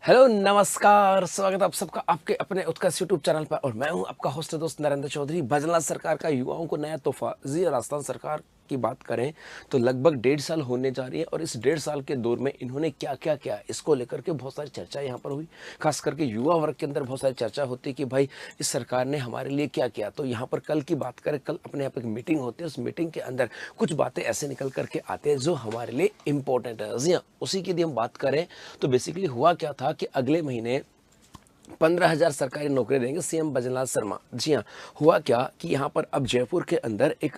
Hello नमस्कार, स्वागत है आप सबका आपके अपने उत्कर्ष यूट्यूब चैनल पर। और मैं हूं आपका होस्ट दोस्त नरेंद्र चौधरी। भजनलाल सरकार का युवाओं को नया तोहफा। जी, राजस्थान सरकार की बात करें तो लगभग 1.5 साल होने जा रही है और इस 1.5 साल के दौर में इन्होंने क्या क्या किया, इसको लेकर के बहुत सारी चर्चा यहाँ पर हुई। खास करके युवा वर्ग के अंदर बहुत सारी चर्चा होती है कि भाई इस सरकार ने हमारे लिए क्या किया। तो यहाँ पर कल की बात करें, कल अपने यहाँ पर एक मीटिंग होती है, उस मीटिंग के अंदर कुछ बातें ऐसे निकल करके आते हैं जो हमारे लिए इंपॉर्टेंट है। जी हाँ, उसी की यदि हम बात करें तो बेसिकली हुआ क्या था कि अगले महीने 15,000 सरकारी नौकरी देंगे सीएम भजनलाल शर्मा। जी हाँ, हुआ क्या कि यहाँ पर अब जयपुर के अंदर एक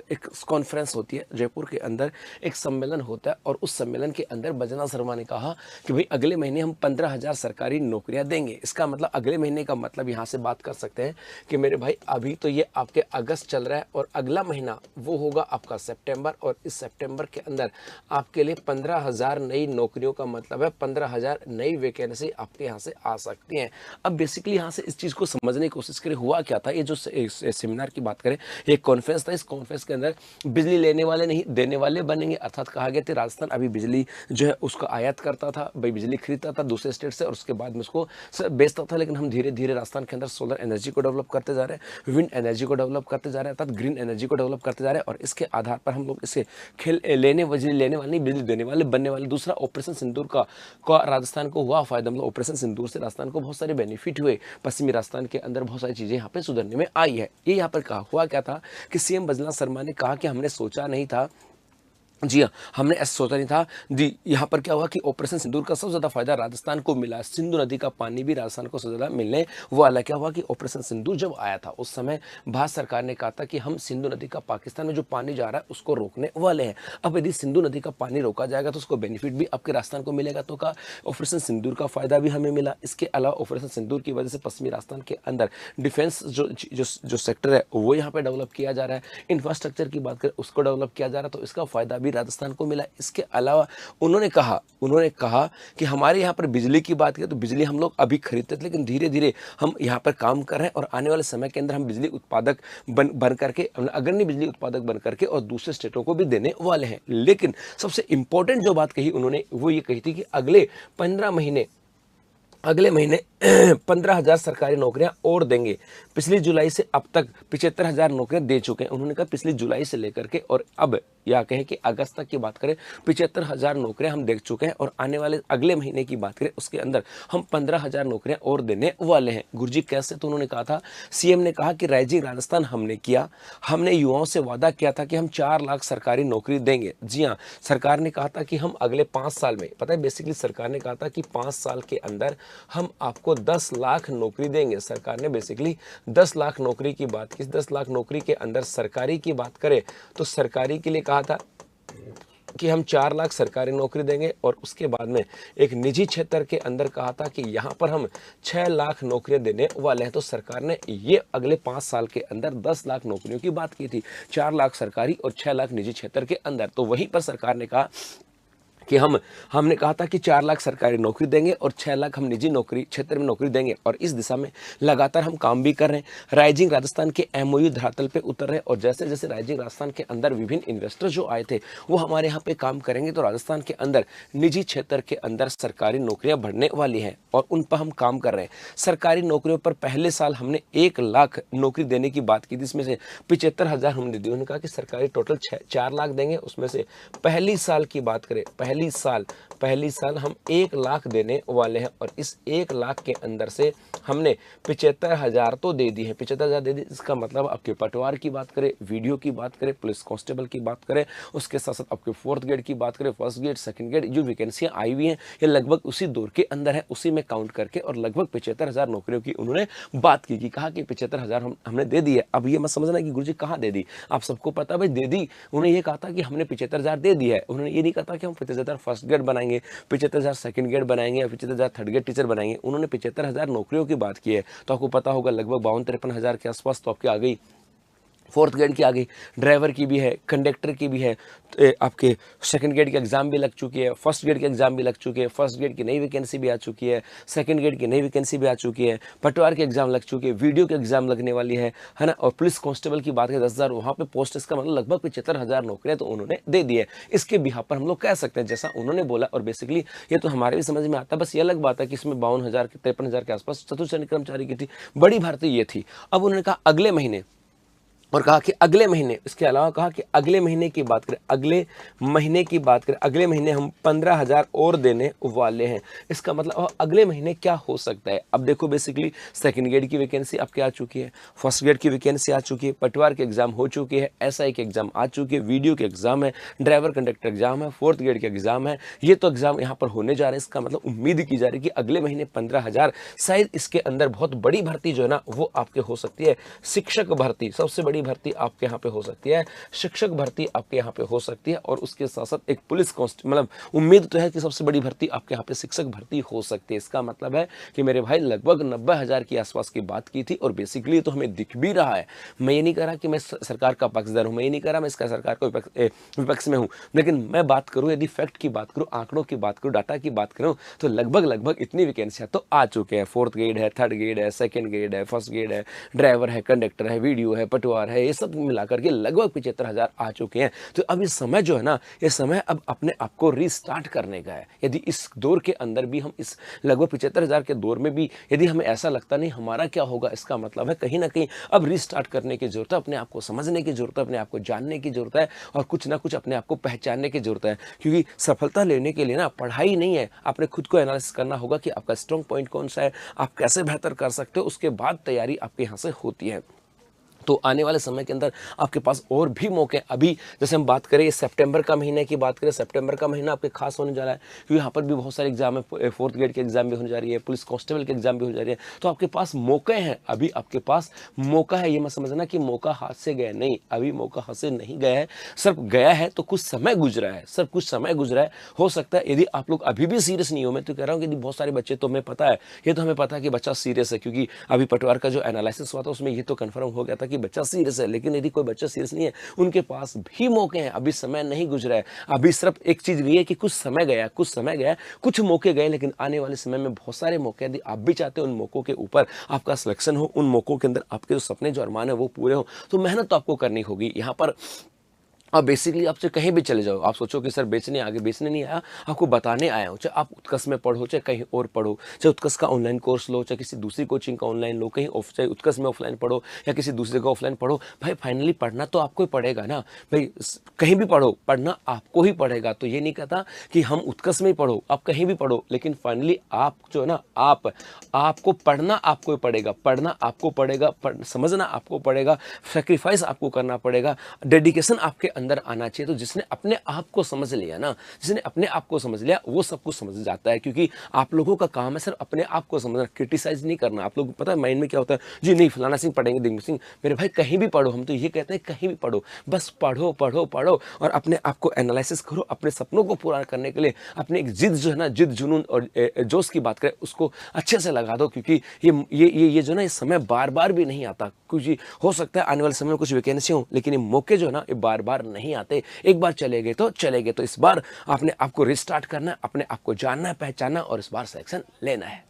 कॉन्फ्रेंस होती है, जयपुर के अंदर एक सम्मेलन होता है और उस सम्मेलन के अंदर भजनलाल शर्मा ने कहा कि भाई अगले महीने हम 15,000 सरकारी नौकरियां देंगे। इसका मतलब अगले महीने का मतलब यहाँ से बात कर सकते हैं कि मेरे भाई अभी तो ये आपके अगस्त चल रहा है और अगला महीना वो होगा आपका सितंबर, और इस सितंबर के अंदर आपके लिए 15,000 नई नौकरियों का मतलब है 15,000 नई वैकेंसी आपके यहाँ से आ सकती हैं। अब बेसिकली यहाँ से इस चीज़ को समझने की कोशिश करें, हुआ क्या था। ये जो सेमिनार की बात करें, ये कॉन्फ्रेंस था। इस कॉन्फ्रेंस के अंदर बिजली लेने वाले नहीं देने वाले बनेंगे, अर्थात कहा गया था राजस्थान अभी बिजली जो है उसको आयात करता था, भाई बिजली खरीदता था दूसरे स्टेट से और उसके बाद में उसको बेचता था। लेकिन हम धीरे धीरे राजस्थान के अंदर सोलर एनर्जी को डेवलप करते जा रहे हैं, विंड एनर्जी को डेवलप करते जा रहे हैं, अर्थात ग्रीन एनर्जी को डेवलप करते जा रहे हैं। और इसके आधार पर हम लोग इसे बिजली लेने वाले नहीं, बिजली देने वाले बनने वाले। दूसरा, ऑपरेशन सिंदूर का राजस्थान को हुआ फायदा, मतलब ऑपरेशन सिंदूर से राजस्थान को बहुत सारे बेनिफिट हुए। पश्चिमी राजस्थान के अंदर बहुत सारी चीजें यहाँ पे सुधरने में आई है। ये यहाँ पर कहा हुआ क्या था कि सीएम भजनलाल शर्मा ने कहा कि हमने सोचा नहीं था, जी हाँ, हमने ऐसा सोचा नहीं था जी। यहाँ पर क्या हुआ कि ऑपरेशन सिंदूर का सबसे ज्यादा फायदा राजस्थान को मिला, सिंधु नदी का पानी भी राजस्थान को सबसे ज्यादा मिलने वाला। क्या हुआ कि ऑपरेशन सिंदूर जब आया था उस समय भारत सरकार ने कहा था कि हम सिंधु नदी का पाकिस्तान में जो पानी जा रहा है उसको रोकने वाले हैं। अब यदि सिंधु नदी का पानी रोका जाएगा तो उसको बेनिफिट भी आपके राजस्थान को मिलेगा। तो का ऑपरेशन सिंदूर का फायदा भी हमें मिला। इसके अलावा ऑपरेशन सिंदूर की वजह से पश्चिमी राजस्थान के अंदर डिफेंस जो सेक्टर है वो यहाँ पे डेवलप किया जा रहा है। इंफ्रास्ट्रक्चर की बात करें उसको डेवलप किया जा रहा है, तो इसका फायदा भी राजस्थान को मिला। इसके अलावा उन्होंने कहा कि हमारे यहाँ पर बिजली की बात करें तो बिजली हम लोग अभी खरीदते थे, लेकिन धीरे धीरे हम यहाँ पर काम कर रहे हैं और आने वाले समय के अंदर हम बिजली उत्पादक बन करके, अग्रणी बिजली उत्पादक बन करके और दूसरे स्टेटों को भी देने वाले हैं। लेकिन सबसे इंपॉर्टेंट जो बात कही उन्होंने वो ये कही थी कि अगले महीने 15,000 सरकारी नौकरियां और देंगे। पिछली जुलाई से अब तक 75,000 नौकरियां दे चुके हैं। उन्होंने कहा पिछली जुलाई से लेकर के और अब या कहें कि अगस्त तक की बात करें 75,000 नौकरियां हम दे चुके हैं और आने वाले अगले महीने की बात करें उसके अंदर हम 15,000 नौकरियां और देने वाले हैं। गुरुजी कैसे? तो उन्होंने कहा था, सीएम ने कहा कि राइजिंग राजस्थान हमने किया, हमने युवाओं से वादा किया था कि हम 4 लाख सरकारी नौकरी देंगे। जी हाँ, सरकार ने कहा था कि हम अगले 5 साल में, पता है बेसिकली सरकार ने कहा था कि 5 साल के अंदर हम आपको 10 लाख नौकरी देंगे। सरकार ने बेसिकली 10 लाख नौकरी की बात की। 10 लाख नौकरी के अंदर सरकारी की बात करें तो सरकारी के लिए कहा था कि हम 4 लाख सरकारी नौकरी देंगे और उसके बाद में एक निजी क्षेत्र के अंदर कहा था कि यहाँ पर हम 6 लाख नौकरियां देने वाले हैं। तो सरकार ने ये अगले 5 साल के अंदर 10 लाख नौकरियों की बात की थी, 4 लाख सरकारी और 6 लाख निजी क्षेत्र के अंदर। तो वहीं पर सरकार ने कहा कि हमने कहा था कि 4 लाख सरकारी नौकरी देंगे और 6 लाख हम निजी नौकरी क्षेत्र में नौकरी देंगे और इस दिशा में लगातार हम काम भी कर रहे हैं। राइजिंग राजस्थान के एमओयू धरातल पे उतर रहे हैं और जैसे जैसे राइजिंग राजस्थान के अंदर विभिन्न इन्वेस्टर जो आए थे वो हमारे यहाँ पे काम करेंगे तो राजस्थान के अंदर निजी क्षेत्र के अंदर सरकारी नौकरियां बढ़ने वाली हैं और उन पर हम काम कर रहे हैं। सरकारी नौकरियों पर पहले साल हमने 1 लाख नौकरी देने की बात की थी, इसमें से 75,000 हमने दी। उन्होंने कहा कि सरकारी टोटल 4 लाख देंगे, उसमें से पहली साल की बात करें, पहली साल हम 1 लाख देने वाले हैं और इस 1 लाख के अंदर से हमने 75,000 तो दे दी है। 75,000 दे दी, इसका मतलब आपके पटवार की बात करें, वीडियो की बात करें, पुलिस कांस्टेबल की बात करें, उसके साथ साथ आपके 4th ग्रेड की बात करें, 1st ग्रेड, 2nd ग्रेड, जो वैकेंसियां आई हुई हैं ये लगभग उसी दौर के अंदर है, उसी में काउंट करके और लगभग 75,000 नौकरियों की उन्होंने बात की। कहा कि 75,000 हमने दे दी है। अब ये मत समझना कि गुरुजी कहाँ दे दी, आप सबको पता भाई दे दी। उन्होंने ये कहा था कि हमने 75,000 दे दी है, उन्होंने ये नहीं कहा था कि हम 75,000 फर्स्ट ग्रेड बनाएंगे, 75,000 सेकंड ग्रेड बनाएंगे या 75,000 थर्ड ग्रेड टीचर बनाएंगे। उन्होंने 75,000 नौकरियों की बात की है। तो आपको पता होगा लगभग 52-53 हज़ार के आसपास तो आपकी आ गई फोर्थ ग्रेड की आ गई, ड्राइवर की भी है, कंडक्टर की भी है, आपके सेकंड ग्रेड की एग्जाम भी लग चुकी है, फर्स्ट ग्रेड की एग्जाम भी लग चुकी है, फर्स्ट ग्रेड की नई वैकेंसी भी आ चुकी है, सेकंड ग्रेड की नई वैकेंसी भी आ चुकी है, पटवार की एग्जाम लग चुकी है, वीडियो की एग्जाम लगने वाली है ना। और पुलिस कांस्टेबल की बात करें 10,000 वहाँ पे पोस्ट, इसका मतलब लगभग 75,000 नौकरियां तो उन्होंने दे दी है। इसके बिहाफ पर हम लोग कह सकते हैं जैसा उन्होंने बोला, और बेसिकली ये तो हमारे भी समझ में आता है। बस ये अलग बात है कि इसमें 52,000 53,000 के आसपास चतुर्थ कर्मचारी की थी, बड़ी भर्ती ये थी। अब उन्होंने कहा अगले महीने, और कहा कि अगले महीने, इसके अलावा कहा कि अगले महीने की बात करें, अगले महीने की बात करें, अगले महीने हम 15,000 और देने वाले हैं। इसका मतलब अगले महीने क्या हो सकता है। अब देखो बेसिकली सेकंड ग्रेड की वैकेंसी आपके आ चुकी है, फर्स्ट ग्रेड की वैकेंसी आ चुकी है, पटवार की एग्जाम हो चुकी है, एसआई की एग्जाम आ चुकी है, वीडियो की एग्जाम है, ड्राइवर कंडक्टर एग्जाम है, फोर्थ ग्रेड की एग्जाम है, ये तो एग्जाम यहाँ पर होने जा रहे हैं। इसका मतलब उम्मीद की जा रही है कि अगले महीने 15,000, शायद इसके अंदर बहुत बड़ी भर्ती जो है ना वो आपके हो सकती है। शिक्षक भर्ती, सबसे बड़ी भर्ती आपके यहाँ पे हो सकती है, शिक्षक भर्ती आपके यहाँ पे हो सकती है, और उसके साथ साथ एक पुलिस मतलब उम्मीद तो है कि सबसे बड़ी भर्ती आपके यहाँ पे शिक्षक भर्ती हो सकती है। इसका मतलब है कि मेरे भाई लगभग 90,000 के आसपास की बात की थी, और बेसिकली तो हमें दिख भी रहा है। मैं ये नहीं कह रहा कि मैं सरकार का पक्षधर हूँ, मैं ये नहीं कह रहा मैं इसका सरकार का विपक्ष में हूँ, लेकिन मैं बात करूँ, यदि फैक्ट की बात करूँ, आंकड़ों की बात करूँ, डाटा की बात करूँ, तो लगभग इतनी वैकेंसियां तो आ चुके हैं। फोर्थ ग्रेड है, थर्ड ग्रेड है, सेकंड ग्रेड है, फर्स्ट ग्रेड है, ड्राइवर है, कंडक्टर है, वीडियो है, पटवार है, ये सब मिलाकर के लगभग 75,000 आ चुके हैं। तो अब ये समय जो है ना, ये समय अब अपने आप को रीस्टार्ट करने का है। यदि इस दौर के अंदर भी हम इस लगभग 75,000 के दौर में भी यदि हमें ऐसा लगता नहीं हमारा क्या होगा, इसका मतलब है कहीं ना कहीं अब रीस्टार्ट करने की जरूरत है, अपने आप को समझने की जरूरत है, अपने आप को जानने की जरूरत है, और कुछ ना कुछ अपने आप को पहचानने की जरूरत है। क्योंकि सफलता लेने के लिए ना पढ़ाई नहीं है, आपने खुद को एनालिसिस करना होगा कि आपका स्ट्रॉन्ग पॉइंट कौन सा है, आप कैसे बेहतर कर सकते हो, उसके बाद तैयारी आपके यहाँ से होती है। तो आने वाले समय के अंदर आपके पास और भी मौके, अभी जैसे हम बात करें सितंबर का महीने की बात करें, सितंबर का महीना आपके खास होने जा रहा है, क्योंकि यहाँ पर भी बहुत सारे एग्जाम है, फोर्थ ग्रेड की एग्जाम भी होने जा रही है, पुलिस कांस्टेबल की एग्जाम भी होने जा रही है। तो आपके पास मौके हैं, अभी आपके पास मौका है। ये मत समझना कि मौका हाथ से गया, नहीं, अभी मौका हाथ से नहीं गया है, सिर्फ गया है तो कुछ समय गुजरा है, सिर्फ कुछ समय गुजरा है। हो सकता है यदि आप लोग अभी भी सीरियस नहीं हो, मैं तो कह रहा हूँ कि बहुत सारे बच्चे, तो हमें पता है, ये तो हमें पता है कि बच्चा सीरियस है, क्योंकि अभी पटवार का जो एनालिसिस हुआ था उसमें ये तो कन्फर्म हो गया था कि बच्चा सीरियस है। लेकिन यदि कोई बच्चा सीरियस नहीं है, उनके पास भी मौके हैं, अभी समय नहीं गुजरा है। अभी सिर्फ एक चीज ये है कि कुछ समय गया, कुछ समय गया, कुछ मौके गए, लेकिन आने वाले समय में बहुत सारे मौके, यदि आप भी चाहते हो उन मौकों के ऊपर आपका सिलेक्शन हो, उन मौकों के अंदर आपके जो सपने, जो अरमान है वो पूरे हो, तो मेहनत तो आपको करनी होगी। यहाँ पर अब बेसिकली आपसे कहीं भी चले जाओ, आप सोचो कि सर बेचने आगे, बेचने नहीं आया, आपको बताने आया हूँ। चाहे आप उत्कर्ष में पढ़ो, चाहे कहीं और पढ़ो, चाहे उत्कर्ष का ऑनलाइन कोर्स लो, चाहे किसी दूसरी कोचिंग का ऑनलाइन लो, कहीं चाहे उत्कर्ष में ऑफलाइन पढ़ो या किसी दूसरे का ऑफलाइन पढ़ो, भाई फाइनली पढ़ना तो आपको ही पड़ेगा ना भाई। कहीं भी पढ़ो, पढ़ना आपको ही पड़ेगा। तो ये नहीं कहता कि हम उत्कर्ष में ही पढ़ो, आप कहीं भी पढ़ो, लेकिन फाइनली आप जो है ना, आपको पढ़ना आपको ही पड़ेगा, पढ़ना आपको पड़ेगा, समझना आपको पड़ेगा, सेक्रीफाइस आपको करना पड़ेगा, डेडिकेशन आपके अंदर आना चाहिए। तो जिसने अपने आप को समझ लिया ना, जिसने अपने आप को समझ लिया, वो सब कुछ समझ जाता है। क्योंकि आप लोगों का काम है सिर्फ अपने आप को समझना, क्रिटिसाइज नहीं करना। आप लोग पता है माइंड में क्या होता है, जी नहीं फलाना सिंह पढ़ेंगे, दिग्विजय सिंह, मेरे भाई कहीं भी पढ़ो, हम तो ये कहते हैं कहीं भी पढ़ो, बस पढ़ो पढ़ो पढ़ो, और अपने आप को एनालिसिस करो, अपने सपनों को पूरा करने के लिए अपने एक जिद जो है ना, जिद जुनून और जोश की बात करें, उसको अच्छे से लगा दो। क्योंकि ये जो ना, ये समय बार बार भी नहीं आता। क्योंकि हो सकता है आने वाले समय में कुछ वैकेंसी हो, लेकिन ये मौके जो है ना, ये बार बार नहीं आते। एक बार चले गए तो चले गए। तो इस बार आपने आपको रिस्टार्ट करना है, अपने आप को जानना है, पहचानना, और इस बार सिलेक्शन लेना है।